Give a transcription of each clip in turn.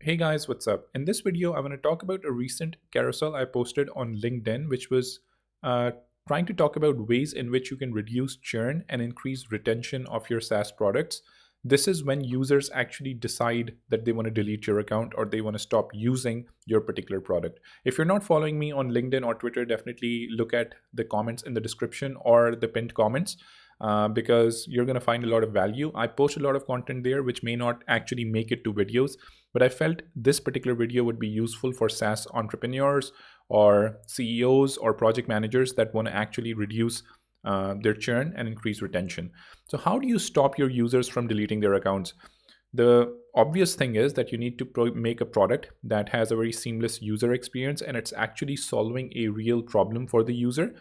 Hey guys, what's up? In this video, I want to talk about a recent carousel I posted on LinkedIn, which was uh, trying to talk about ways in which you can reduce churn and increase retention of your SaaS products. This is when users actually decide that they want to delete your account or they want to stop using your particular product. If you're not following me on LinkedIn or Twitter, definitely look at the comments in the description or the pinned comments. Because you're going to find a lot of value. I post a lot of content there, which may not actually make it to videos, but I felt this particular video would be useful for SaaS entrepreneurs or CEOs or project managers that want to actually reduce their churn and increase retention. So, how do you stop your users from deleting their accounts? The obvious thing is that you need to make a product that has a very seamless user experience and it's actually solving a real problem for the user.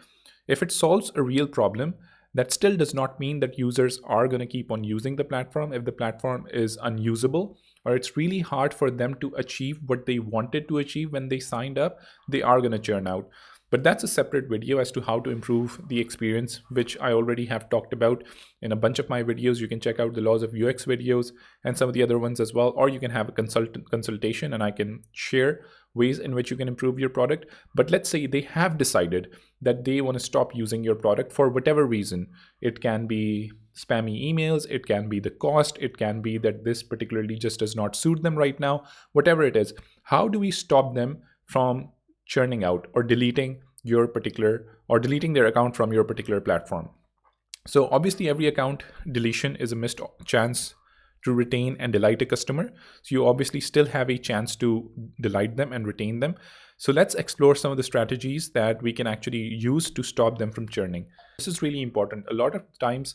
If it solves a real problem, that still does not mean that users are going to keep on using the platform. If the platform is unusable or it's really hard for them to achieve what they wanted to achieve when they signed up, they are going to churn out. But that's a separate video as to how to improve the experience, which I already have talked about in a bunch of my videos. You can check out the laws of UX videos and some of the other ones as well, or you can have a consultation and I can share ways in which you can improve your product. But let's say they have decided that they want to stop using your product for whatever reason. It can be spammy emails, it can be the cost, it can be that this particularly just does not suit them right now, whatever it is. How do we stop them from churning out or deleting their account from your particular platform? So obviously every account deletion is a missed chance to retain and delight a customer. So you obviously still have a chance to delight them and retain them. So let's explore some of the strategies that we can actually use to stop them from churning. This is really important. A lot of times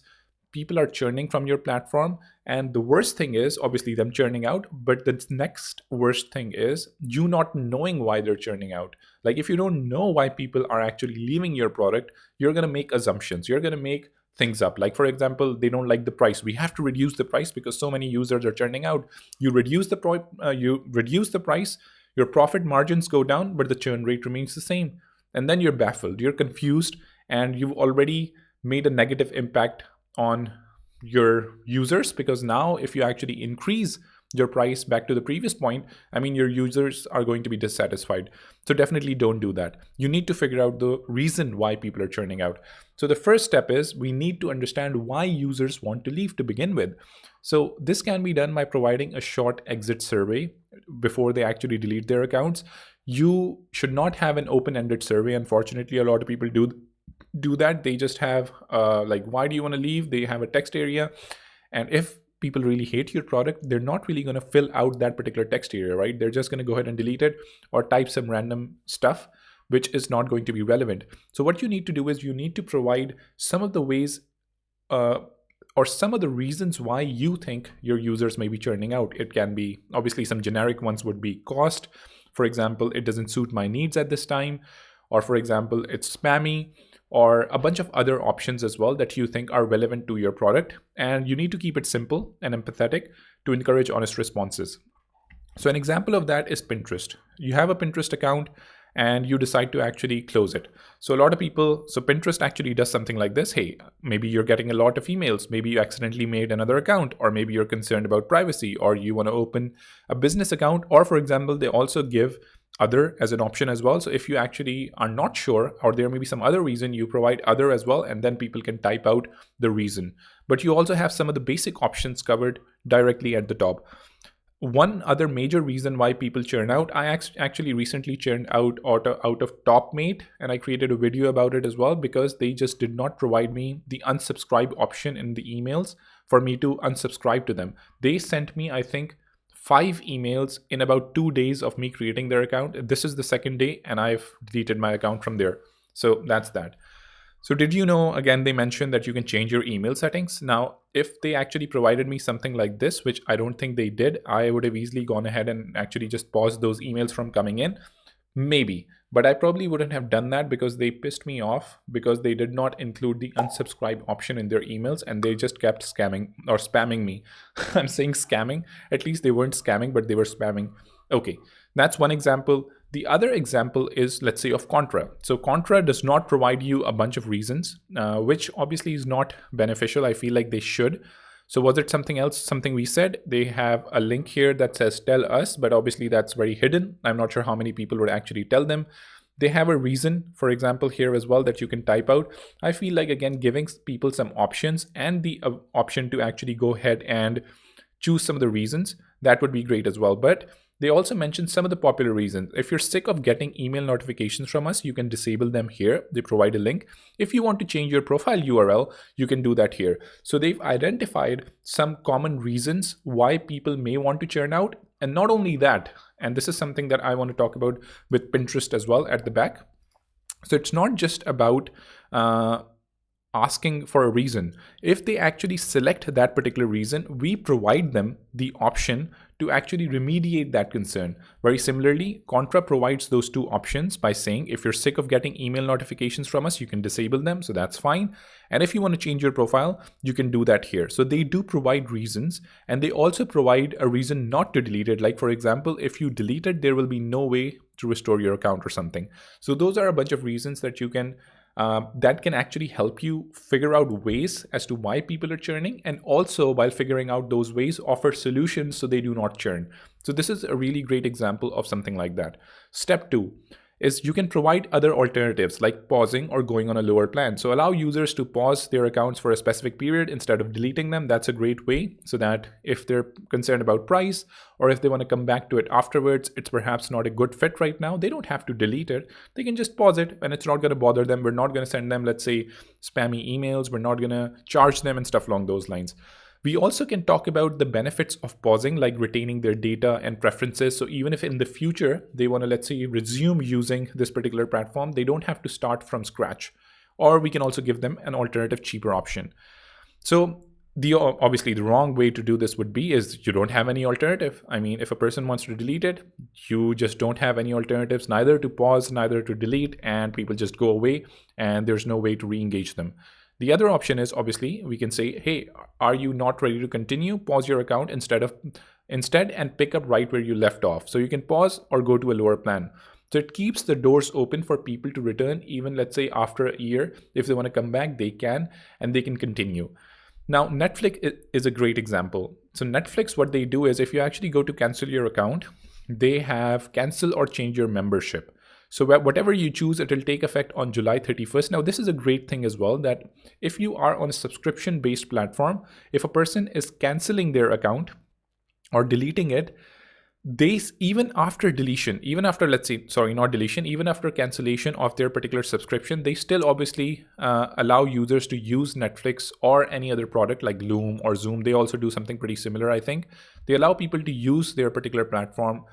people are churning from your platform, and the worst thing is obviously them churning out, but the next worst thing is you not knowing why they're churning out. Like if you don't know why people are actually leaving your product, you're going to make assumptions, you're going to make things up. Like for example, they don't like the price, we have to reduce the price because so many users are churning out. You reduce the price, your profit margins go down, but the churn rate remains the same. And then you're baffled, you're confused, and you've already made a negative impact on your users, because now if you actually increase your price back to the previous point, I mean, your users are going to be dissatisfied. So definitely don't do that. You need to figure out the reason why people are churning out. So the first step is we need to understand why users want to leave to begin with. So this can be done by providing a short exit survey before they actually delete their accounts. You should not have an open-ended survey. Unfortunately, a lot of people do that. They just have like, why do you want to leave? They have a text area, and if people really hate your product, they're not really going to fill out that particular text area, right? They're just going to go ahead and delete it or type some random stuff which is not going to be relevant. So what you need to do is you need to provide some of the ways or some of the reasons why you think your users may be churning out. It can be, obviously some generic ones would be cost. For example, it doesn't suit my needs at this time, or for example, it's spammy, or a bunch of other options as well that you think are relevant to your product. And you need to keep it simple and empathetic to encourage honest responses. So an example of that is Pinterest. You have a Pinterest account and you decide to actually close it. So Pinterest actually does something like this. Hey, maybe you're getting a lot of emails, maybe you accidentally made another account, or maybe you're concerned about privacy, or you want to open a business account, or for example, they also give other as an option as well. So if you actually are not sure, or there may be some other reason, you provide other as well, and then people can type out the reason. But you also have some of the basic options covered directly at the top. One other major reason why people churn out, I actually recently churned out of TopMate, and I created a video about it as well, because they just did not provide me the unsubscribe option in the emails for me to unsubscribe to them. They sent me, I think, 5 emails in about 2 days of me creating their account. This is the second day and I've deleted my account from there. So that's that. So did you know, again, they mentioned that you can change your email settings. Now, if they actually provided me something like this, which I don't think they did, I would have easily gone ahead and actually just paused those emails from coming in. Maybe, but I probably wouldn't have done that because they pissed me off because they did not include the unsubscribe option in their emails and they just kept scamming or spamming me. I'm saying scamming. At least they weren't scamming, but they were spamming. Okay, that's one example. The other example is, let's say, of Contra. So Contra does not provide you a bunch of reasons, which obviously is not beneficial. I feel like they should. So was it something else, something we said? They have a link here that says tell us, but obviously that's very hidden. I'm not sure how many people would actually tell them. They have a reason, for example, here as well that you can type out. I feel like, again, giving people some options and the option to actually go ahead and choose some of the reasons, that would be great as well. But they also mentioned some of the popular reasons. If you're sick of getting email notifications from us, you can disable them here. They provide a link. If you want to change your profile URL, you can do that here. So they've identified some common reasons why people may want to churn out. And not only that, and this is something that I want to talk about with Pinterest as well at the back. So it's not just about asking for a reason. If they actually select that particular reason, we provide them the option to actually remediate that concern. Very similarly, Contra provides those two options by saying if you're sick of getting email notifications from us, you can disable them, so that's fine. And if you want to change your profile, you can do that here. So they do provide reasons, and they also provide a reason not to delete it. Like, for example, if you delete it, there will be no way to restore your account or something. So those are a bunch of reasons that you can that can actually help you figure out ways as to why people are churning, and also while figuring out those ways, offer solutions so they do not churn. So this is a really great example of something like that. Step 2 is you can provide other alternatives like pausing or going on a lower plan. So allow users to pause their accounts for a specific period instead of deleting them. That's a great way, so that if they're concerned about price or if they want to come back to it afterwards, it's perhaps not a good fit right now, they don't have to delete it. They can just pause it and it's not going to bother them. We're not going to send them, let's say, spammy emails. We're not going to charge them and stuff along those lines. We also can talk about the benefits of pausing, like retaining their data and preferences. So even if in the future they want to, let's say, resume using this particular platform, they don't have to start from scratch. Or we can also give them an alternative, cheaper option. So obviously the wrong way to do this would be is you don't have any alternative. I mean, if a person wants to delete it, you just don't have any alternatives, neither to pause, neither to delete, and people just go away and there's no way to re-engage them. The other option is, obviously, we can say, hey, are you not ready to continue? Pause your account instead and pick up right where you left off. So you can pause or go to a lower plan. So it keeps the doors open for people to return, even, let's say, after a year. If they want to come back, they can, and they can continue. Now, Netflix is a great example. So Netflix, what they do is if you actually go to cancel your account, they have cancel or change your membership. So whatever you choose, it will take effect on July 31st. Now, this is a great thing as well, that if you are on a subscription-based platform, if a person is canceling their account or deleting it, they, even after deletion, even after, let's say, sorry, not deletion, even after cancellation of their particular subscription, they still obviously allow users to use Netflix or any other product like Loom or Zoom. They also do something pretty similar, I think. They allow people to use their particular platform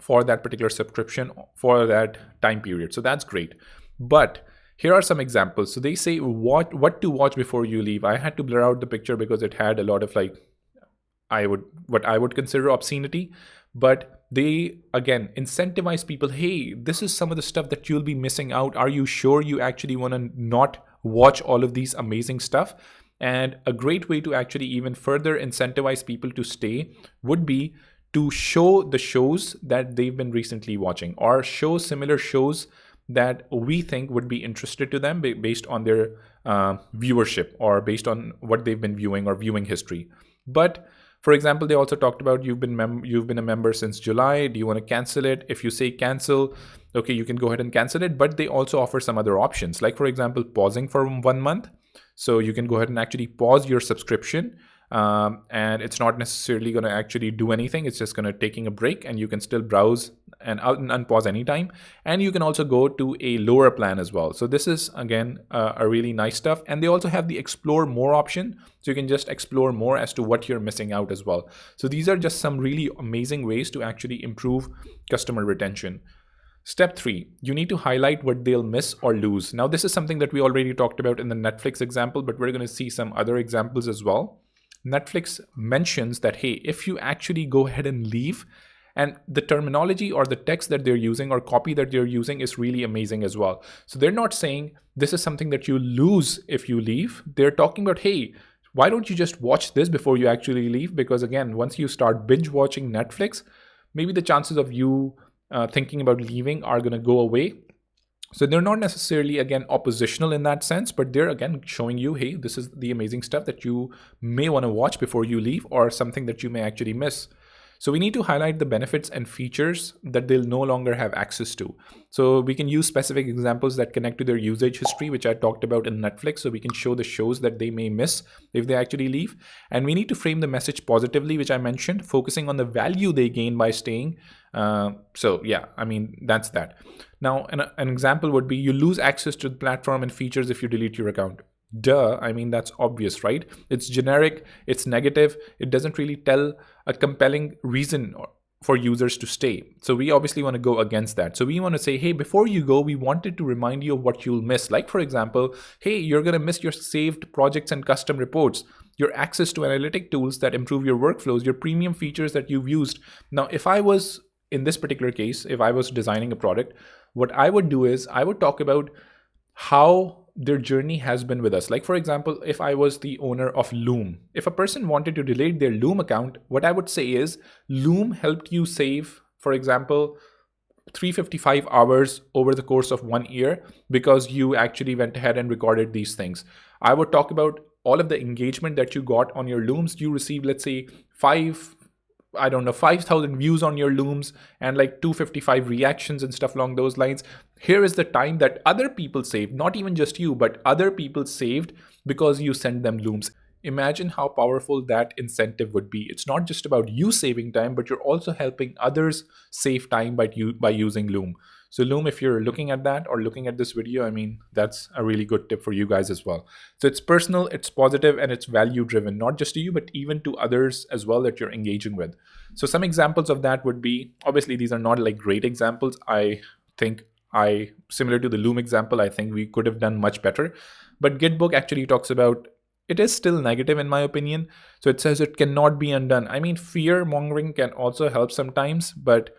for that particular subscription for that time period. So that's great. But here are some examples. So they say what to watch before you leave. I had to blur out the picture because it had a lot of what I would consider obscenity. But they, again, incentivize people. Hey, this is some of the stuff that you'll be missing out. Are you sure you actually want to not watch all of these amazing stuff? And a great way to actually even further incentivize people to stay would be to show the shows that they've been recently watching, or show similar shows that we think would be interested to them based on their viewership or based on what they've been viewing or viewing history. But for example, they also talked about you've been a member since July. Do you want to cancel it? If you say cancel, okay, you can go ahead and cancel it. But they also offer some other options, like for example, pausing for 1 month. So you can go ahead and actually pause your subscription. And it's not necessarily going to actually do anything. It's just going to taking a break, and you can still browse and unpause anytime. And you can also go to a lower plan as well. So this is, again, a really nice stuff. And they also have the explore more option. So you can just explore more as to what you're missing out as well. So these are just some really amazing ways to actually improve customer retention. Step 3, you need to highlight what they'll miss or lose. Now, this is something that we already talked about in the Netflix example, but we're going to see some other examples as well. Netflix mentions that, hey, if you actually go ahead and leave, and the terminology or the text that they're using or copy that they're using is really amazing as well. So they're not saying this is something that you lose if you leave. They're talking about, hey, why don't you just watch this before you actually leave? Because again, once you start binge watching Netflix, maybe the chances of you thinking about leaving are going to go away. So they're not necessarily, again, oppositional in that sense, but they're, again, showing you, hey, this is the amazing stuff that you may want to watch before you leave, or something that you may actually miss. So we need to highlight the benefits and features that they'll no longer have access to. So we can use specific examples that connect to their usage history, which I talked about in Netflix. So we can show the shows that they may miss if they actually leave. And we need to frame the message positively, which I mentioned, focusing on the value they gain by staying. So yeah, I mean, that's that. Now, an example would be you lose access to the platform and features if you delete your account. Duh, I mean, that's obvious, right? It's generic, it's negative, it doesn't really tell a compelling reason for users to stay. So we obviously want to go against that. So we want to say, hey, before you go, we wanted to remind you of what you'll miss. Like, for example, hey, you're going to miss your saved projects and custom reports, your access to analytic tools that improve your workflows, your premium features that you've used. Now, if I was, in this particular case, if I was designing a product, what I would do is I would talk about how their journey has been with us. Like, for example, if I was the owner of Loom, if a person wanted to delete their Loom account, what I would say is Loom helped you save, for example, 355 hours over the course of 1 year because you actually went ahead and recorded these things. I would talk about all of the engagement that you got on your Looms. You received, let's say, 5,000 views on your Looms and like 255 reactions and stuff along those lines. Here is the time that other people saved, not even just you, but other people saved because you sent them Looms. Imagine how powerful that incentive would be. It's not just about you saving time, but you're also helping others save time by using Loom. So Loom, if you're looking at that or looking at this video, I mean, that's a really good tip for you guys as well. So it's personal, it's positive, and it's value driven, not just to you, but even to others as well that you're engaging with. So some examples of that would be, obviously, these are not like great examples. I think similar to the Loom example, I think we could have done much better. But Gitbook actually talks about, it is still negative in my opinion. So it says it cannot be undone. I mean, fear mongering can also help sometimes, but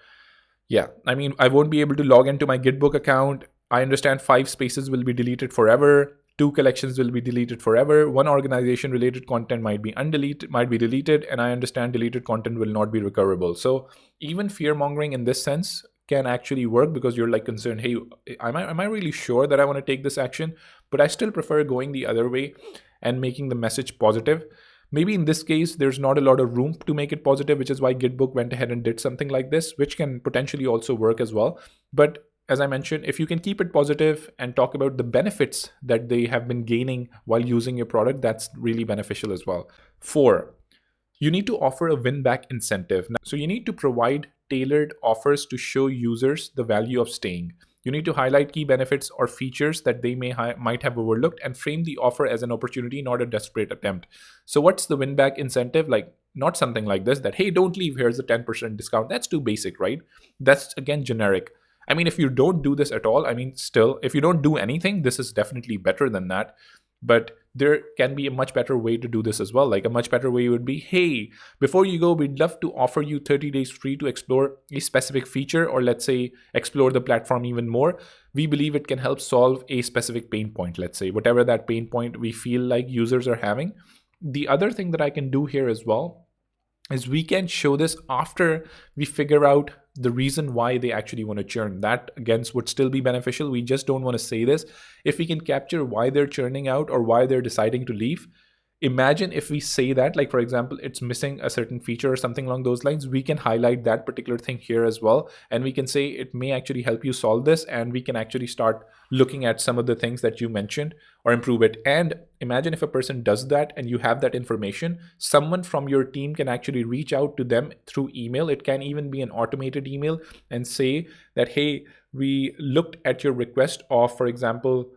yeah, I mean, I won't be able to log into my Gitbook account. I understand 5 spaces will be deleted forever. 2 collections will be deleted forever. 1 organization related content might be deleted, and I understand deleted content will not be recoverable. So even fear mongering in this sense can actually work because you're like concerned, hey, am I really sure that I want to take this action? But I still prefer going the other way and making the message positive. Maybe in this case, there's not a lot of room to make it positive, which is why Gitbook went ahead and did something like this, which can potentially also work as well. But as I mentioned, if you can keep it positive and talk about the benefits that they have been gaining while using your product, that's really beneficial as well. 4, you need to offer a win back incentive. So you need to provide tailored offers to show users the value of staying. You need to highlight key benefits or features that they might have overlooked and frame the offer as an opportunity, not a desperate attempt. So what's the win back incentive? Like, not something like this that, hey, don't leave, here's a 10% discount. That's too basic, right? That's, again, generic. I mean, if you don't do this at all, I mean, still, if you don't do anything, this is definitely better than that. But there can be a much better way to do this as well. Like, a much better way would be, hey, before you go, we'd love to offer you 30 days free to explore a specific feature, or let's say explore the platform even more. We believe it can help solve a specific pain point, let's say, whatever that pain point we feel like users are having. The other thing that I can do here as well is we can show this after we figure out the reason why they actually want to churn. That, again, would still be beneficial. We just don't want to say this. If we can capture why they're churning out or why they're deciding to leave, imagine if we say that, like, for example, it's missing a certain feature or something along those lines, we can highlight that particular thing here as well. And we can say it may actually help you solve this. And we can actually start looking at some of the things that you mentioned or improve it. And imagine if a person does that and you have that information, someone from your team can actually reach out to them through email. It can even be an automated email and say that, hey, we looked at your request of, for example,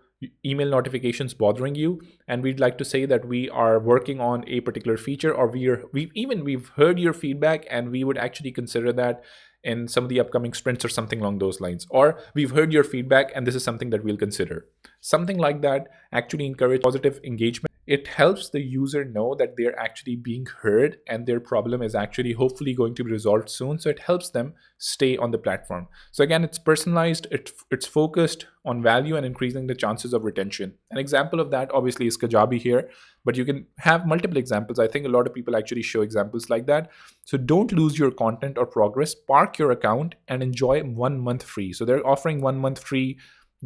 email notifications bothering you, and we'd like to say that we are working on a particular feature, or we've heard your feedback and we would actually consider that in some of the upcoming sprints or something along those lines, or we've heard your feedback and this is something that we'll consider. Something like that actually encourage positive engagement. It helps the user know that they're actually being heard and their problem is actually hopefully going to be resolved soon. So it helps them stay on the platform. So again, it's personalized, it's focused on value and increasing the chances of retention. An example of that obviously is Kajabi here, but you can have multiple examples. I think a lot of people actually show examples like that. So don't lose your content or progress, park your account and enjoy 1 month free. So they're offering 1 month free.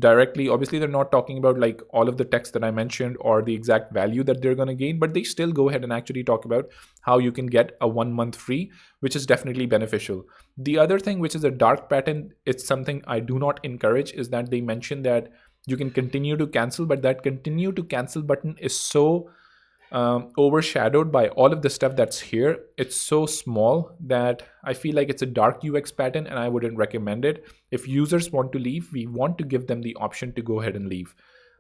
directly. Obviously, they're not talking about like all of the text that I mentioned or the exact value that they're going to gain, but they still go ahead and actually talk about how you can get a 1 month free, which is definitely beneficial. The other thing, which is a dark pattern, it's something I do not encourage, is that they mention that you can continue to cancel, but that continue to cancel button is so overshadowed by all of the stuff that's here. It's so small that I feel like it's a dark UX pattern and I wouldn't recommend it. If users want to leave, we want to give them the option to go ahead and leave.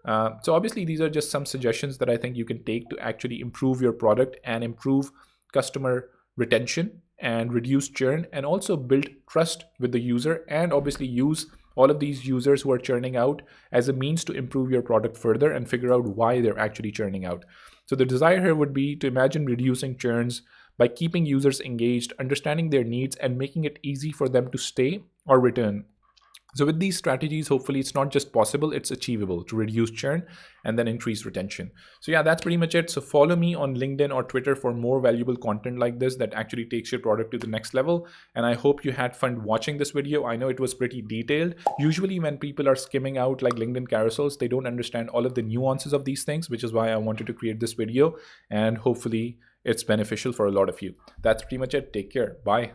So obviously, these are just some suggestions that I think you can take to actually improve your product and improve customer retention and reduce churn and also build trust with the user, and obviously use all of these users who are churning out as a means to improve your product further and figure out why they're actually churning out. So the desire here would be to imagine reducing churns by keeping users engaged, understanding their needs, and making it easy for them to stay or return. So with these strategies, hopefully it's not just possible, it's achievable to reduce churn and then increase retention. So yeah, that's pretty much it. So follow me on LinkedIn or Twitter for more valuable content like this that actually takes your product to the next level. And I hope you had fun watching this video. I know it was pretty detailed. Usually when people are skimming out like LinkedIn carousels, they don't understand all of the nuances of these things, which is why I wanted to create this video, and hopefully it's beneficial for a lot of you. That's pretty much it. Take care. Bye.